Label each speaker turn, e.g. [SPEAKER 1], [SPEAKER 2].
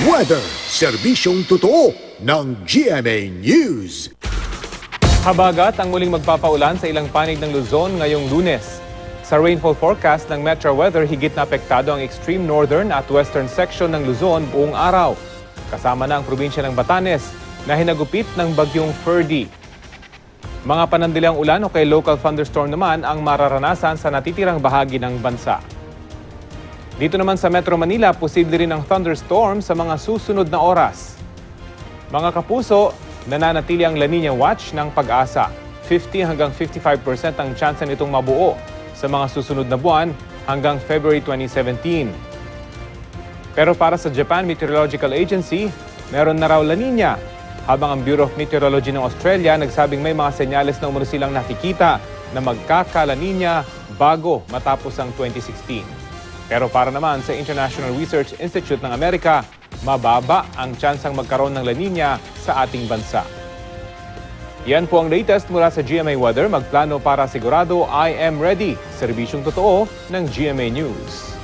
[SPEAKER 1] Weather, serbisyong totoo ng GMA News.
[SPEAKER 2] Habagat ang muling magpapaulan sa ilang panig ng Luzon ngayong Lunes. Sa rainfall forecast ng Metro Weather, higit na apektado ang extreme northern at western section ng Luzon buong araw. Kasama na ang probinsya ng Batanes na hinagupit ng bagyong Ferdy. Mga panandilang ulan o kay local thunderstorm naman ang mararanasan sa natitirang bahagi ng bansa. Dito naman sa Metro Manila, posible rin ang thunderstorm sa mga susunod na oras. Mga kapuso, nananatili ang La Nina Watch ng Pag-asa. 50 hanggang 55% ang tsansa nitong mabuo sa mga susunod na buwan hanggang February 2017. Pero para sa Japan Meteorological Agency, meron na raw La Nina, habang ang Bureau of Meteorology ng Australia nagsabing may mga senyales na umano silang nakikita na magkaka-La Nina bago matapos ang 2016. Pero para naman sa International Research Institute ng Amerika, mababa ang tsansang magkaroon ng La Nina sa ating bansa. Yan po ang latest mula sa GMA Weather. Magplano para sigurado, I am ready. Serbisyong totoo ng GMA News.